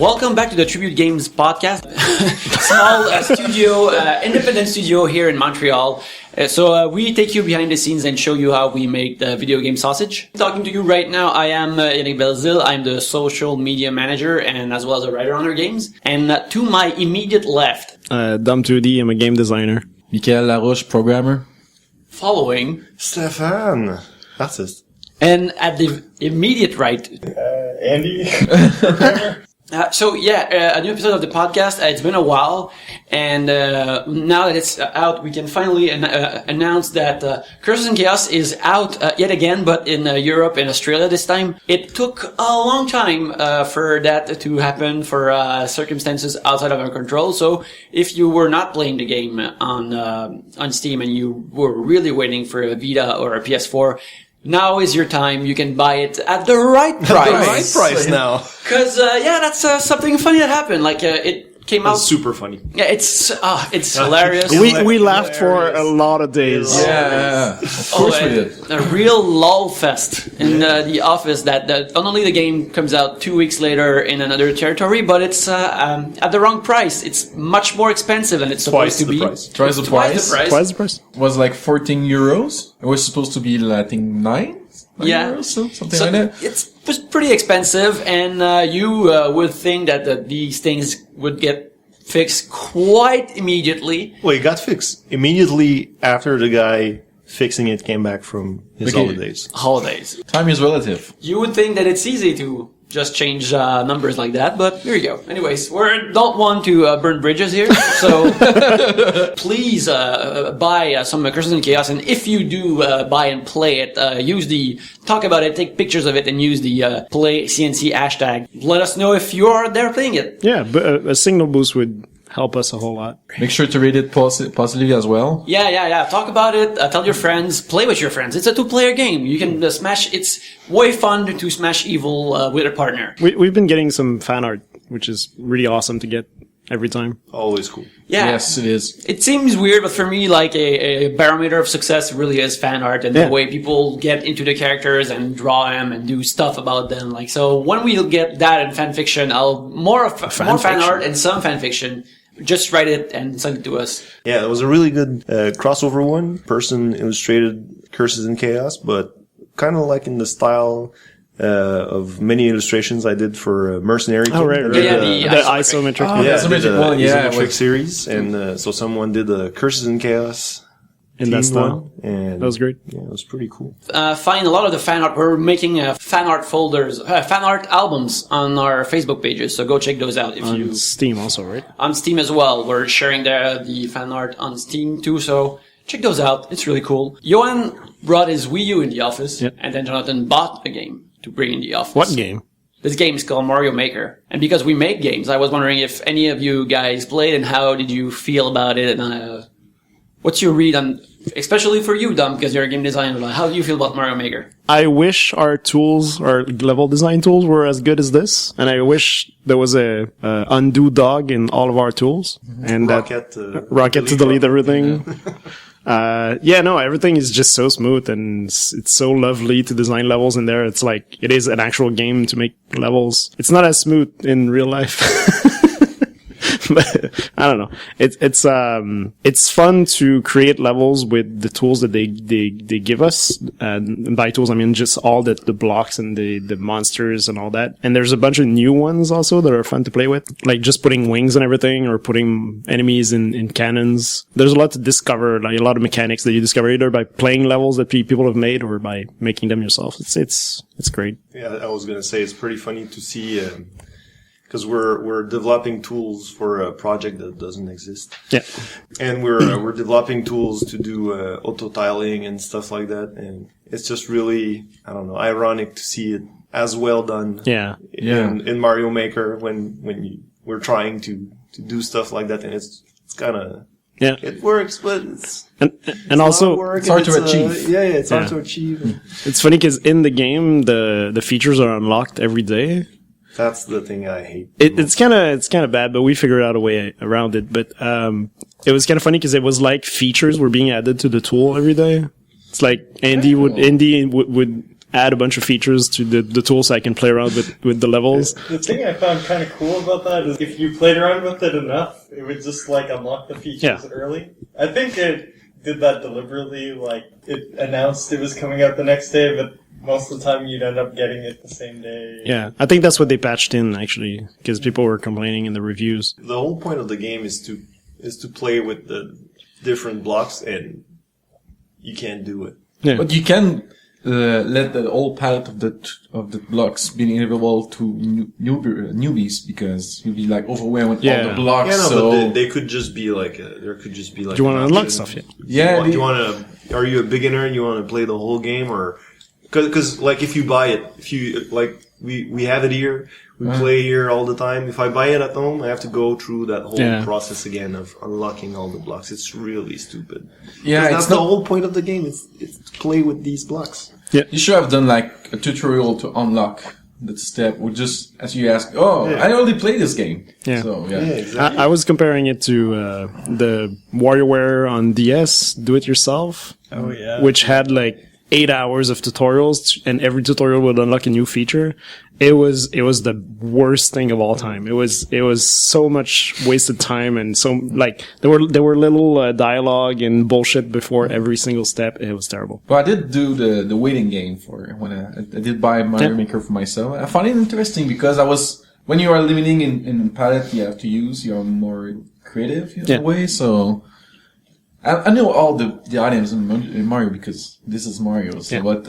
Welcome back to the Tribute Games podcast. Small independent studio here in Montreal. So we take you behind the scenes and show you how we make the video game sausage. Talking to you right now, I am Eric Belzil. I'm the social media manager and as well as a writer on our games. And to my immediate left, Dom2D, I'm a game designer. Michael Larouche, programmer. Following, Stéphane, artist. And at the immediate right, Andy. a new episode of the podcast. It's been a while, and now that it's out, we can finally announce that Curses and Chaos is out yet again, but in Europe and Australia this time. It took a long time for that to happen for circumstances outside of our control. So if you were not playing the game on Steam and you were really waiting for a Vita or a PS4, now is your time. You can buy it at the right price. The right price now. Cause, that's something funny that happened. Like, it came out. Super funny. Yeah, it's hilarious. We laughed for a lot of days. Yeah, of course we did. A real lull fest in the office that not only the game comes out 2 weeks later in another territory, but it's, at the wrong price. It's much more expensive than it's supposed to be. Twice the price. Twice the price? Was like 14 euros. It was supposed to be, I think, 9 euros, something like that. It was pretty expensive, and you would think that these things would get fixed quite immediately. Well, it got fixed immediately after the guy fixing it came back from his Holidays. Time is relative. You would think that it's easy to just change numbers like that, but here you go. Anyways, we don't want to burn bridges here, so please buy some Curses and Chaos, and if you do buy and play it, talk about it, take pictures of it, and use the Play CNC hashtag. Let us know if you are there playing it. Yeah, but a signal boost would help us a whole lot. Make sure to rate it positively as well. Yeah. Talk about it. Tell your friends. Play with your friends. It's a two-player game. You can smash. It's way fun to smash evil with a partner. We've been getting some fan art, which is really awesome to get every time. Always cool. Yeah. Yes, it is. It seems weird, but for me, like a barometer of success really is fan art and the way people get into the characters and draw them and do stuff about them. Like, so when we get that in fan fiction, more fan art and some fan fiction. Just write it and send it to us. Yeah, it was a really good crossover one. Person illustrated Curses and Chaos, but kind of like in the style of many illustrations I did for Mercenary King. Oh, right. The isometric. Isometric one, isometric series. And so someone did the Curses and Chaos in that style. And that was great. Yeah, it was pretty cool. Find a lot of the fan art. We're making fan art folders, fan art albums on our Facebook pages. So go check those out. On Steam also, right? On Steam as well. We're sharing the fan art on Steam too. So check those out. It's really cool. Johan brought his Wii U in the office, and then Jonathan bought a game to bring in the office. What game? This game is called Mario Maker. And because we make games, I was wondering if any of you guys played and how did you feel about it, and what's your read on, especially for you, Dom, because you're a game designer, like, how do you feel about Mario Maker? I wish our level design tools were as good as this, and I wish there was a undo dog in all of our tools, and Rocket to delete everything. Everything is just so smooth, and it's so lovely to design levels in there. It's like it is an actual game to make levels. It's not as smooth in real life. But I don't know. It's fun to create levels with the tools that they give us. And by tools, I mean just all the blocks and the monsters and all that. And there's a bunch of new ones also that are fun to play with. Like just putting wings and everything, or putting enemies in cannons. There's a lot to discover, like a lot of mechanics that you discover either by playing levels that people have made or by making them yourself. It's great. Yeah, I was gonna say it's pretty funny to see, because we're developing tools for a project that doesn't exist. Yeah. And we're developing tools to do auto tiling and stuff like that, and it's just really, I don't know, ironic to see it as well done. Yeah. In Mario Maker when we're trying to do stuff like that, and it's kind of, it works, but it's also it's hard to achieve. It's hard to achieve. It's funny because in the game the features are unlocked every day. That's the thing I hate. It's kind of bad, but we figured out a way around it. But it was kind of funny because it was like features were being added to the tool every day. It's like Andy would add a bunch of features to the tools so I can play around with the levels. The thing I found kind of cool about that is if you played around with it enough, it would just like unlock the features early. I think it did that deliberately, like it announced it was coming out the next day, but most of the time you'd end up getting it the same day. Yeah, I think that's what they patched in actually, because people were complaining in the reviews. The whole point of the game is to play with the different blocks, and you can't do it. Yeah. But you can let the whole palette of the blocks be available to newbies, because you'll be like overwhelmed with all the blocks. Yeah, no, so but they could just be like there could just be like. Do you want to an unlock option. stuff yet? yeah, Do you want to? Are you a beginner and you want to play the whole game, or because like if you buy it, if you like we have it here, we play here all the time. If I buy it at home, I have to go through that whole process again of unlocking all the blocks. It's really stupid. yeah, That's it's the not. whole point of the game. It's to play with these blocks. You should have done like a tutorial to unlock that step, or just as you ask. Oh, Yeah. I already played this game. Yeah. So Yeah, yeah. exactly. I was comparing it to the WarioWare on DS, Do It Yourself, Oh yeah. which had like 8 hours of tutorials, and every tutorial would unlock a new feature. It was the worst thing of all time. It was so much wasted time, and so like there were little dialogue and bullshit before every single step. It was terrible. But I did do the waiting game for when I did buy Mario Maker for myself. I found it interesting because when you are limiting in palette, you have to use your more creative in a way. So I know all the items in Mario because this is Mario. So but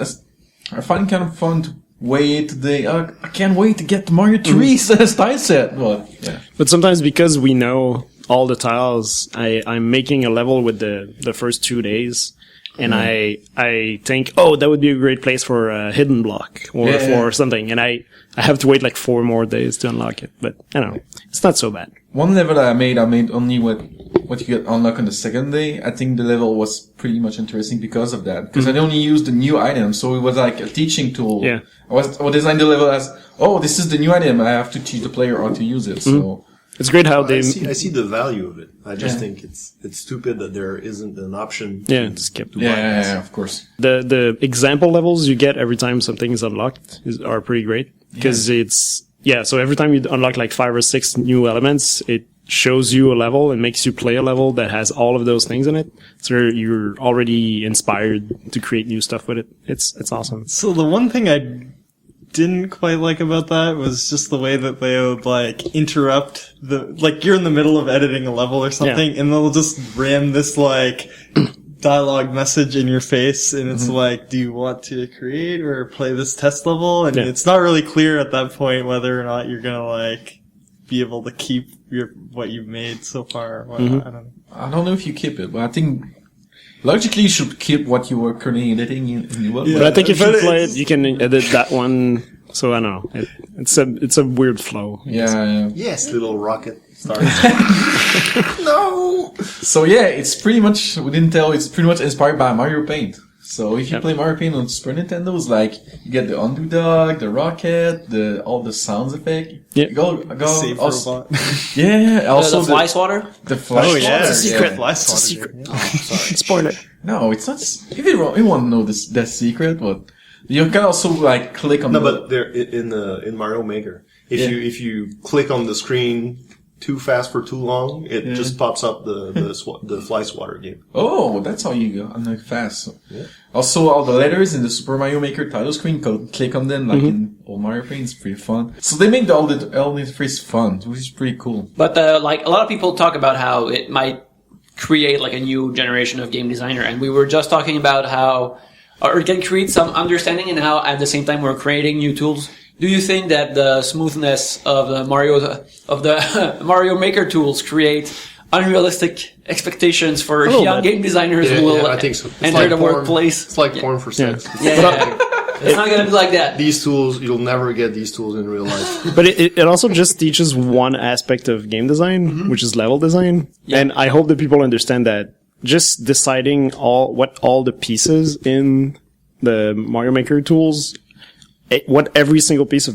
I find it kind of fun to wait today. I can't wait to get the Mario 3 style set. But yeah. But sometimes because we know all the tiles, I'm making a level with the first 2 days. And I think, oh, that would be a great place for a hidden block or for something. And I have to wait like 4 more days to unlock it. But I don't know. It's not so bad. One level that I made only what you get unlocked on the second day. I think the level was pretty much interesting because of that. Because I only used the new item, so it was like a teaching tool. Yeah. I designed the level as, oh, this is the new item. I have to teach the player how to use it. So It's great how they... I see the value of it. I just think it's stupid that there isn't an option. Yeah, to skip. yeah, of course. The example levels you get every time something is unlocked are pretty great. Because so every time you unlock like 5 or 6 new elements, it shows you a level and makes you play a level that has all of those things in it. So you're already inspired to create new stuff with it. It's awesome. So the one thing I didn't quite like about that was just the way that they would like interrupt like you're in the middle of editing a level or something and they'll just ram this like dialogue message in your face and it's like, do you want to create or play this test level? And it's not really clear at that point whether or not you're gonna like be able to keep what you've made so far. I don't know if you keep it, but I think logically you should keep what you were currently editing in the world. But I think if you play it, you can edit that one. So I don't know. It's a weird flow. Yeah. Yes, little rocket stars. No. So yeah, it's pretty much it's pretty much inspired by Mario Paint. So if you play Mario Paint on Super Nintendo, it's like you get the Underdog, the rocket, all the sounds effect. Yeah. Go. Save Also, robot. yeah. Also the fly swatter? The fly Oh yeah, swatter, it's a secret. Life It's a secret. Oh, sorry. Spoiler. No, it's not. If you want to know that secret, but you can also like click on No, the. but there in Mario Maker, if you click on the screen too fast for too long, it just pops up the fly swatter game. Oh, that's how you go unlock fast. So. Yeah. Also, all the letters in the Super Mario Maker title screen, click on them like in old Mario Paint. It's pretty fun. So they make all the interface fun, which is pretty cool. But like a lot of people talk about how it might create like a new generation of game designer, and we were just talking about how it can create some understanding and how at the same time we're creating new tools. Do you think that the smoothness of the Mario Maker tools create unrealistic expectations for young game designers who will I think so. It's enter like the porn. workplace? It's like porn for sex. Yeah. It's not gonna be like that. These tools, you'll never get these tools in real life. But it also just teaches one aspect of game design, which is level design. Yeah. And I hope that people understand that just deciding what all the pieces in the Mario Maker tools, what every single piece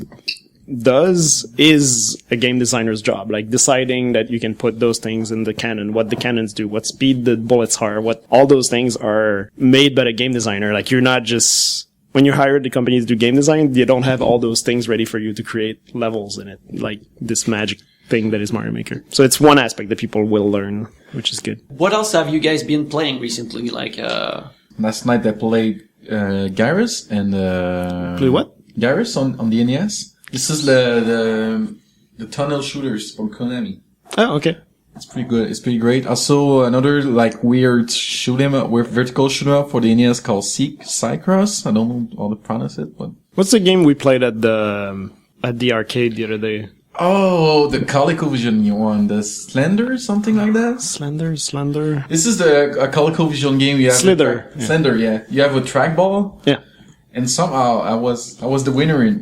does is a game designer's job. Like deciding that you can put those things in the cannon, what the cannons do, what speed the bullets are, what all those things are made by a game designer. Like you're not just, when you hire the company to do game design, they don't have all those things ready for you to create levels in it, like this magic thing that is Mario Maker. So it's one aspect that people will learn, which is good. What else have you guys been playing recently? Like, Last night I played Garrus and Play what? Garrus on the NES. This is the tunnel shooters from Konami. Oh, okay. It's pretty good. It's pretty great. Also, another like weird shoot 'em up, vertical shoot 'em up for the NES called Cycross. I don't know how to pronounce it, but What's the game we played at the arcade the other day? oh, the ColecoVision one, the Slender, something like that. Slender. This is a ColecoVision game. You have Slither, yeah. Slender, yeah. You have a trackball. Yeah. And somehow I was the winner in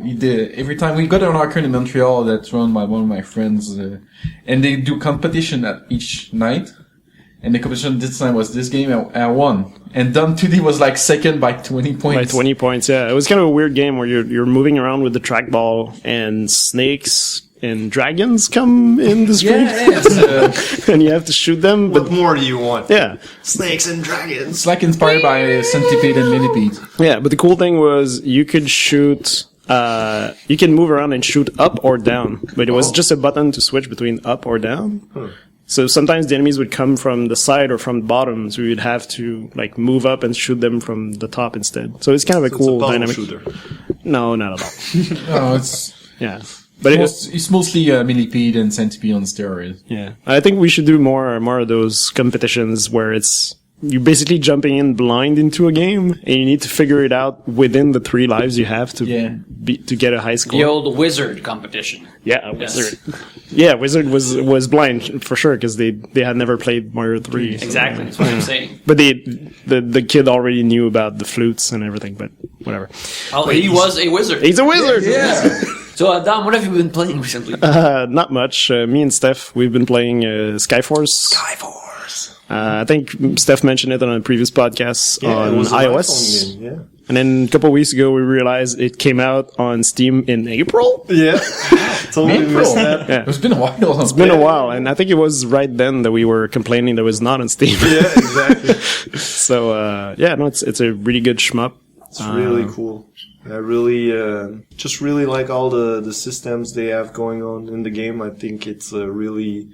every time we got an arcade in Montreal that's run by one of my friends, and they do competition at each night. And the competition this time was this game, and I won. And Dom 2D was like second by 20 points. By 20 points, yeah. It was kind of a weird game where you're moving around with the trackball and snakes and dragons come in the screen. Yeah, and you have to shoot them. What But more do you want? yeah. Snakes and dragons. it's like inspired by Centipede and Millipede. Yeah, but the cool thing was you could shoot, you can move around and shoot up or down, but it was just a button to switch between up or down. So sometimes the enemies would come from the side or from the bottom, so you'd have to like move up and shoot them from the top instead. So it's kind of a cool It's a puzzle dynamic. shooter. No, not at all. Oh, it's Yeah. But it's mostly Millipede and Centipede on steroids. yeah, I think we should do more of those competitions where it's you're basically jumping in blind into a game and you need to figure it out within the 3 lives you have to Yeah. to get a high score. the old wizard competition. Yeah, Yes. Wizard. Yeah, Wizard was blind for sure because they had never played Mario 3. so- Exactly, that's what I'm saying. But the kid already knew about the flutes and everything. But whatever. Oh, he was a wizard. He's a wizard. Yeah. So, Dom, what have you been playing recently? Not much. Me and Steph, we've been playing Skyforce. Skyforce. I think Steph mentioned it on a previous podcast on it was an iOS. iPhone game, yeah. And then a couple of weeks ago, we realized it came out on Steam in April. Yeah. Totally missed that. Yeah. It's been a while. It's been a while, and I think it was right then that we were complaining that it was not on Steam. Yeah, exactly. So yeah, no, it's a really good shmup. It's really cool. I really, just really like all the systems they have going on in the game. I think it's really,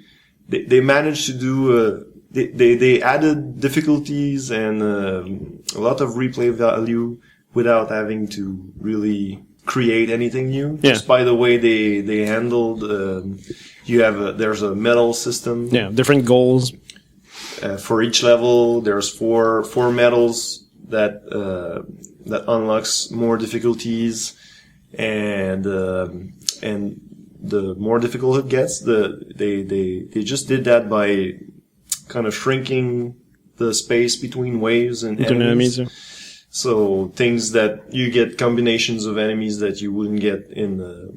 they managed to do, they added difficulties and a lot of replay value without having to really create anything new. Yeah. Just by the way they handled, there's a medal system. Yeah, different goals. For each level, there's four medals that unlocks more difficulties, and the more difficult it gets, they just did that by kind of shrinking the space between waves and Between enemies. enemies, So things that you get combinations of enemies that you wouldn't get in the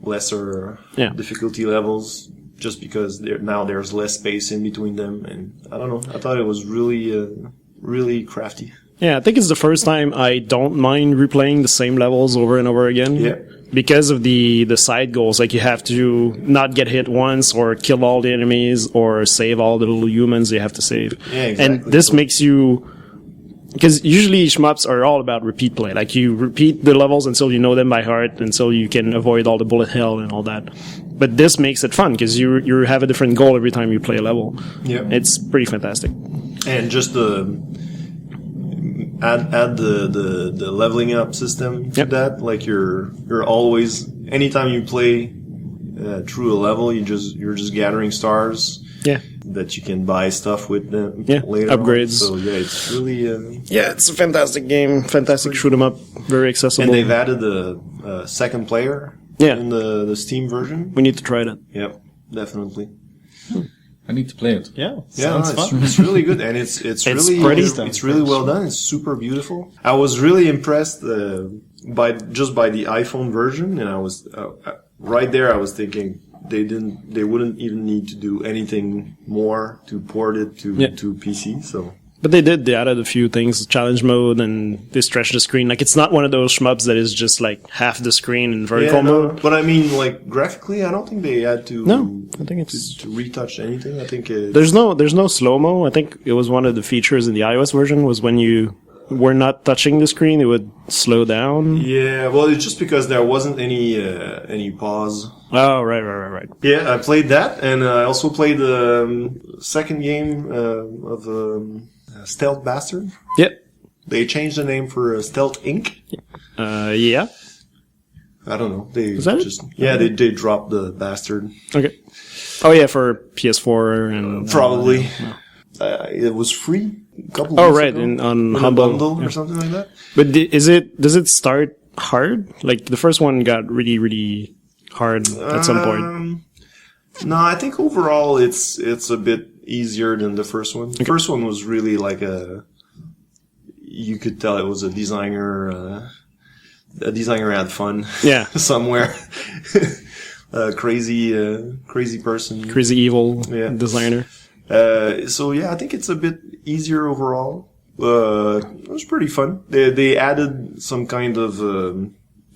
lesser Yeah. difficulty levels, just because there's less space in between them. And I don't know. I thought it was really crafty. Yeah, I think it's the first time I don't mind replaying the same levels over and over again. Yeah. Because of the side goals, like you have to not get hit once or kill all the enemies or save all the little humans you have to save. Yeah, exactly. And this So- makes you, because usually shmups are all about repeat play. Like you repeat the levels until you know them by heart, until you can avoid all the bullet hell and all that. But this makes it fun because you have a different goal every time you play a level. Yeah. It's pretty fantastic. And just add the leveling up system to Yep. that. Like you're always, anytime you play through a level, you're just gathering stars Yeah. that you can buy stuff with them Yeah, later upgrades. on. So yeah, it's really Yeah, it's a fantastic game. Fantastic shoot 'em up. Very accessible. and they've added a second player Yeah. in the Steam version. We need to try that. Yep, definitely. I need to play it. Yeah. Yeah, Sounds it's, fun. it's really good, and it's really pretty. it's really well done. It's super beautiful. I was really impressed by the iPhone version, and I was right there. I was thinking they wouldn't even need to do anything more to port it to PC. So But they did. They added a few things, challenge mode, and they stretched the screen. Like, it's not one of those shmups that is just like half the screen in vertical mode. but I mean, like graphically, I don't think they had to No, I think it's to retouch anything. I think there's no slow mo. I think it was one of the features in the iOS version was when you were not touching the screen, it would slow down. Yeah, well, it's just because there wasn't any pause. Oh, right. Yeah, I played that, and I also played the second game of Stealth Bastard. Yep. They changed the name for Stealth Inc. Yeah. I don't know. They Is that it? just they dropped the bastard. Okay. Oh yeah, for PS4 and Probably. It was free a couple oh weeks right, ago. on In a Humble. bundle or something like that. But does it start hard? Like the first one got really hard at some point. No, I think overall it's a bit easier than the first one. The first one was really like you could tell it was a designer had fun. Yeah. somewhere. Crazy person. Crazy evil Yeah. designer. So yeah, I think it's a bit easier overall. It was pretty fun. They added some kind of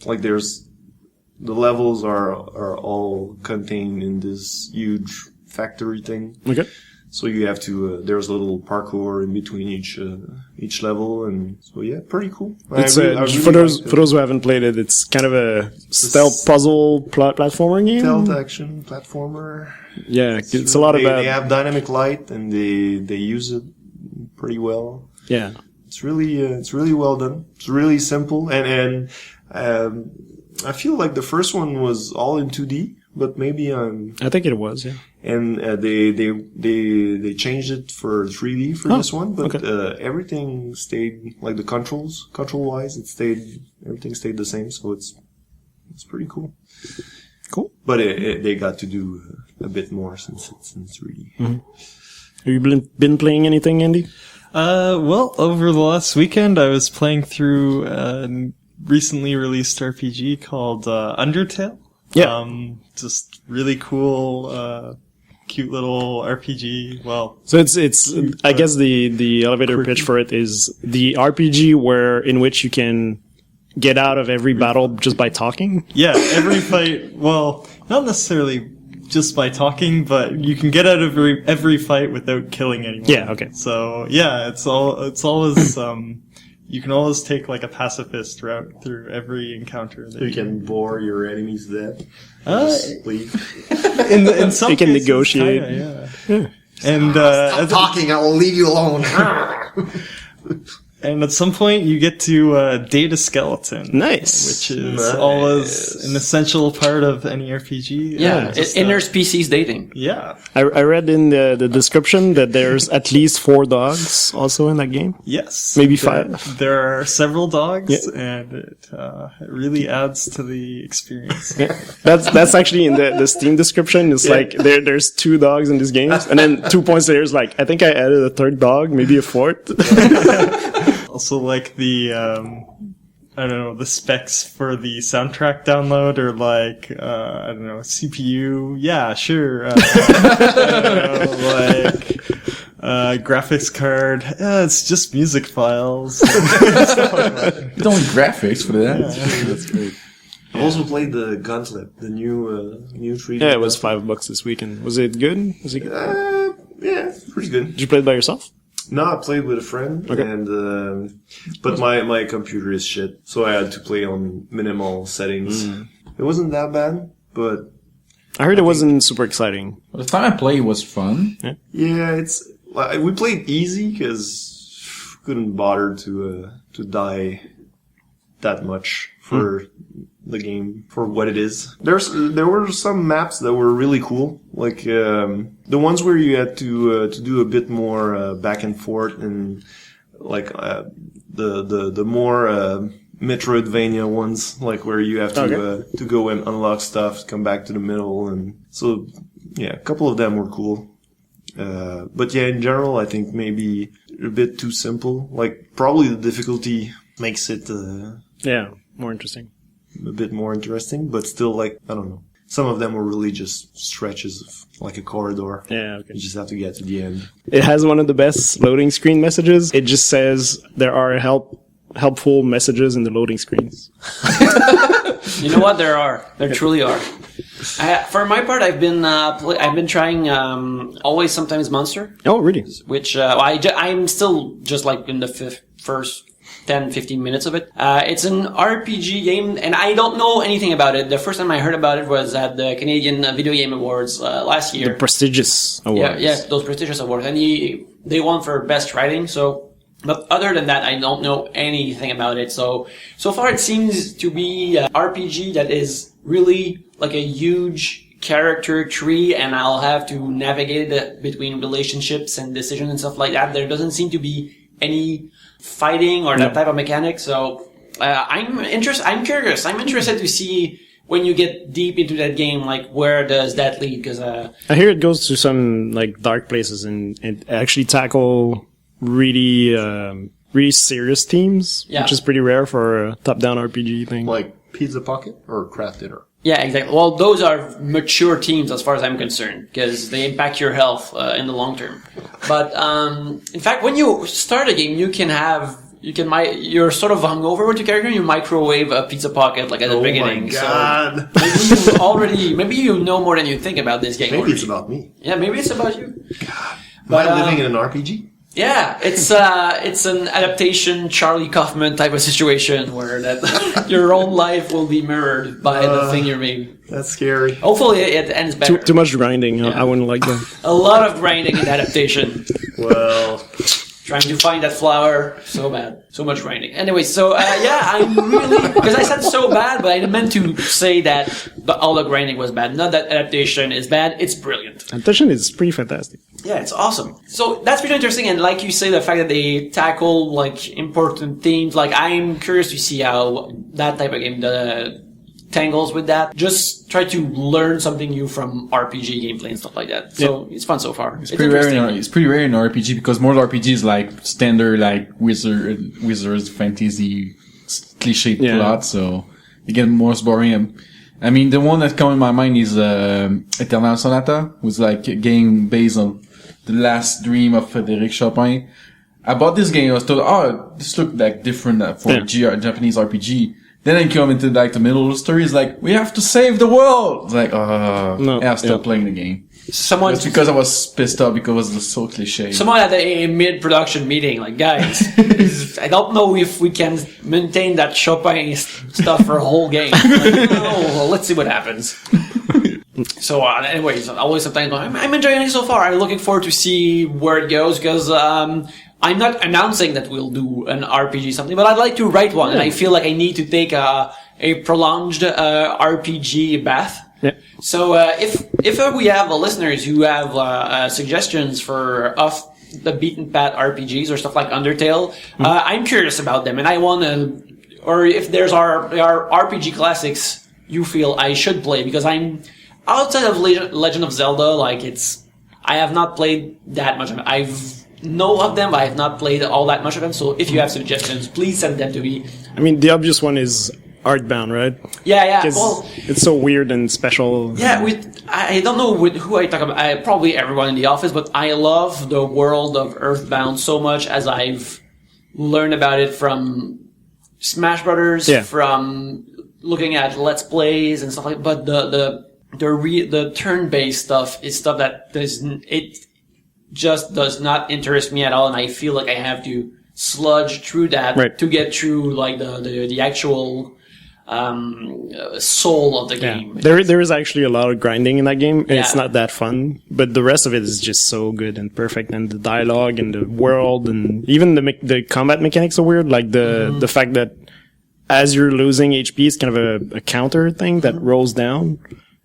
like the levels are all contained in this huge factory thing. Okay. So you have to there's a little parkour in between each level, and so yeah, pretty cool. It's I really for those liked it. for those who haven't played it, it's kind of a stealth puzzle platformer game. Stealth action platformer. Yeah, it's a lot they about have dynamic light, and they use it pretty well. yeah. It's really well done. It's really simple, and I feel like the first one was all in 2D, but maybe I think it was, yeah. and they changed it for 3D for this one, but everything stayed like the control wise, everything stayed the same, so it's pretty cool. Cool. But they got to do a bit more since it's in 3D. Have you been playing anything, Andy? Well, over the last weekend, I was playing through a recently released RPG called Undertale. Yeah. Just really cool, cute little RPG. Well, So it's I guess the elevator pitch for it is the RPG in which you can get out of every battle just by talking. yeah, every fight, well, not necessarily just by talking, but you can get out of every fight without killing anyone. Yeah, okay. So, yeah, it's always, you can always take like a pacifist route through every encounter. That You can bore your enemies to death. Uh, Just leave. in some You can cases, negotiate. kinda, yeah. And, Stop talking, I will leave you alone. and at some point you get to date a skeleton. Nice. Which is always an essential part of any RPG. Yeah, just, interspecies dating. yeah. I read in the description that there's at least 4 dogs also in that game. Yes. Maybe There- 5. There are several dogs, Yeah. and it really adds to the experience. That's actually in the Steam description. It's like there's 2 dogs in this game, and then 2 points later is like I think I added a 3rd dog, maybe a 4th. Also, like the I don't know, the specs for the soundtrack download are like I don't know, CPU. Yeah, sure. I don't know, like graphics card. It's just music files. You don't need graphics for that. That's great. I also played the Gauntlet, the new 3D. Yeah, it was $5 this weekend. Was it good? Was it good? Yeah, pretty good. Did you play it by yourself? No, I played with a friend, Okay. and but my computer is shit, so I had to play on minimal settings. It wasn't that bad, but I heard it wasn't super exciting. The time I played was fun. yeah, it's like, we played easy because couldn't bother to die that much for the game for what it is. There were some maps that were really cool, like the ones where you had to do a bit more back and forth, and like the more Metroidvania ones, like where you have to go and unlock stuff, come back to the middle, and so yeah, a couple of them were cool. But yeah, in general, I think maybe a bit too simple. Like probably the difficulty makes it Yeah, more interesting. a bit more interesting, but still, like, I don't know. Some of them were really just stretches of like a corridor. Yeah, okay. You just have to get to the end. It has one of the best loading screen messages. It just says there are helpful messages in the loading screens. You know what? There truly are. For my part, I've been trying Always Sometimes Monster, Oh, really? which I'm still just like in the first 10, 15 minutes of it. It's an RPG game, and I don't know anything about it. The first time I heard about it was at the Canadian Video Game Awards last year. The prestigious awards. Yeah, those prestigious awards. And they won for best writing, so... But other than that, I don't know anything about it. So far it seems to be an RPG that is really like a huge character tree, and I'll have to navigate it between relationships and decisions and stuff like that. There doesn't seem to be any fighting or that type of mechanic. So I'm curious. I'm interested to see when you get deep into that game, like where does that lead? Because I hear it goes to some like dark places and actually tackle really serious themes, which is pretty rare for a top-down RPG thing. Like Pizza Pocket or Craft Dinner? Yeah, exactly. Well, those are mature themes as far as I'm concerned, because they impact your health in the long term. But in fact, when you start a game, you're sort of hungover with your character, and you microwave a Pizza Pocket like at the beginning. Oh my god! So maybe you know more than you think about this game. Maybe it's about me. Yeah, maybe it's about you. God, But, am I living in an RPG? Yeah, it's an adaptation Charlie Kaufman type of situation where that your own life will be mirrored by the thing you're making. That's scary. Hopefully it ends better. Too much grinding. I wouldn't like that. A lot of grinding in adaptation. Well, Trying to find that flower, so bad. So much grinding. Anyway, so I'm really... Because I said so bad, but I meant to say that all the grinding was bad. Not that adaptation is bad, it's brilliant. Adaptation is pretty fantastic. Yeah, it's awesome. So that's pretty interesting, and like you say, the fact that they tackle like important themes, like I'm curious to see how that type of game tangles with that. Just try to learn something new from RPG gameplay and stuff like that. So it's fun so far. It's pretty rare. It's pretty rare in RPG because most RPGs like standard like wizards fantasy cliche plot, so it gets more boring. I mean, the one that comes in my mind is Eternal Sonata, was like a game based on the last dream of Frédéric Chopin. I bought this game. I was told, this looked like different for a Japanese RPG. Then I come into like the middle of the story. It's like, we have to save the world. It's like, I stopped playing the game. It's because I was pissed off because it was so cliche. Someone at a mid-production meeting, like, guys, I don't know if we can maintain that Chopin stuff for a whole game. Like, well, let's see what happens. So, anyways, always sometimes I'm enjoying it so far. I'm looking forward to see where it goes because I'm not announcing that we'll do an RPG something, but I'd like to write one, and I feel like I need to take a prolonged RPG bath. Yeah. So if we have listeners who have suggestions for off the beaten path RPGs or stuff like Undertale, I'm curious about them, and I want to, or if there are RPG classics you feel I should play, because I'm outside of Legend of Zelda, like I have not played that much of it. I've know of them, but I have not played all that much of them. So if you have suggestions, please send them to me. I mean, the obvious one is Earthbound, right? Yeah. Well, it's so weird and special. Yeah, I don't know who I talk about. Probably everyone in the office, but I love the world of Earthbound so much as I've learned about it from Smash Brothers, from looking at Let's Plays and stuff like that. But the turn-based stuff is stuff that just does not interest me at all, and I feel like I have to sludge through that to get through like the actual soul of the game. There is actually a lot of grinding in that game, and it's not that fun, but the rest of it is just so good and perfect, and the dialogue and the world and even the combat mechanics are weird, like the fact that as you're losing HP, it's kind of a counter thing that rolls down.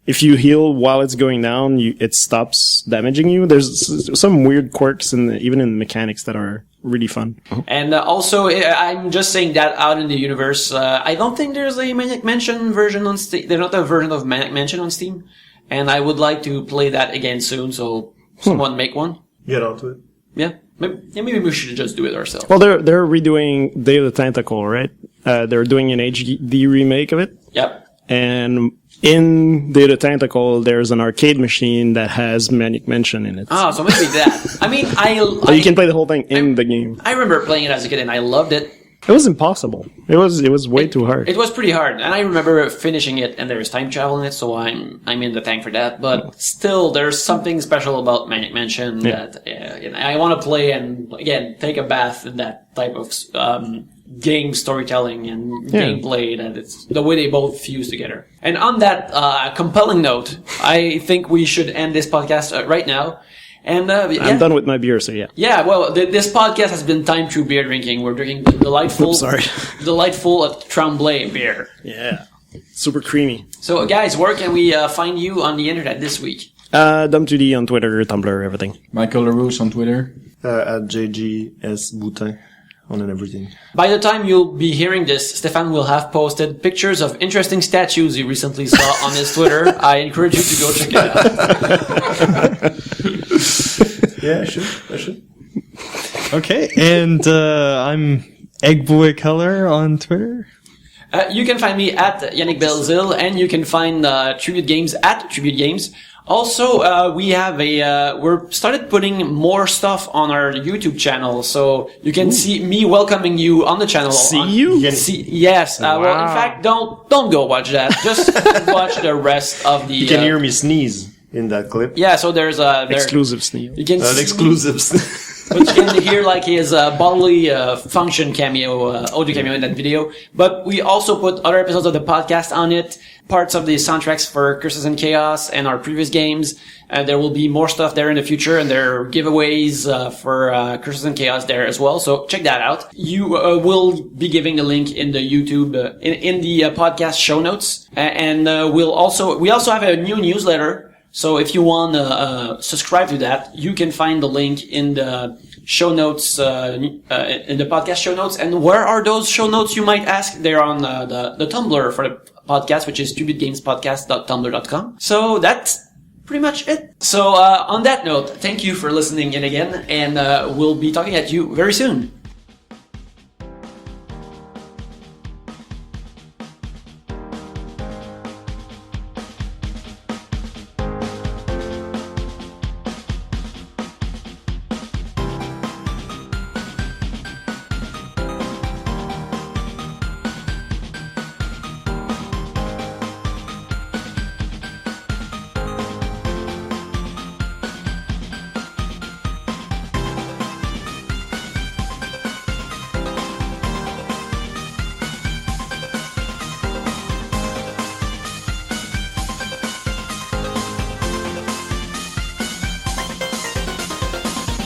If you heal while it's going down, it stops damaging you. There's some weird quirks even in the mechanics that are really fun. And also, I'm just saying that out in the universe, I don't think there's a Maniac Mansion version on Steam. There's not a version of Maniac Mansion on Steam. And I would like to play that again soon, so someone make one. Get onto it. Yeah. Maybe we should just do it ourselves. Well, they're redoing Day of the Tentacle, right? They're doing an HD remake of it. Yep. And in Day of the Tentacle, there's an arcade machine that has Maniac Mansion in it. Oh, so maybe that. I mean, so you can play the whole thing in the game. I remember playing it as a kid, and I loved it. It was impossible. It was way too hard. It was pretty hard, and I remember finishing it, and there was time travel in it, so I'm in the tank for that. But still, there's something special about Maniac Mansion that I want to play and again take a bath in that type of game storytelling and gameplay, that it's the way they both fuse together. And on that compelling note, I think we should end this podcast right now. And I'm done with my beer, so yeah. Yeah, well, this podcast has been timed through beer drinking. We're drinking delightful Tremblay beer. Yeah. Super creamy. So, guys, where can we find you on the internet this week? Dum2D on Twitter, Tumblr, everything. Michael LaRouche on Twitter. At JGS Boutin on everything. By the time you'll be hearing this, Stefan will have posted pictures of interesting statues he recently saw on his Twitter. I encourage you to go check it out. Yeah, I should. Okay, and I'm Eggboy Color on Twitter. You can find me at Yannick Belzil, and you can find Tribute Games at Tribute Games. Also, we have we're started putting more stuff on our YouTube channel, so you can see me welcoming you on the channel. Yes. Well, in fact, don't go watch that. Just watch the rest of the. You can hear me sneeze in that clip. Yeah, so there's exclusive sneeze. You can exclusives. But you can hear like his bodily function cameo, audio cameo in that video. But we also put other episodes of the podcast on it, parts of the soundtracks for Curses and Chaos and our previous games. There will be more stuff there in the future, and there are giveaways for Curses and Chaos there as well. So check that out. You will be giving the link in the YouTube in the podcast show notes, and we also have a new newsletter. So if you want to subscribe to that, you can find the link in the show notes, in the podcast show notes. And where are those show notes, you might ask? They're on the Tumblr for the podcast, which is tributegamespodcast.tumblr.com. So that's pretty much it. So on that note, thank you for listening in again, and we'll be talking at you very soon.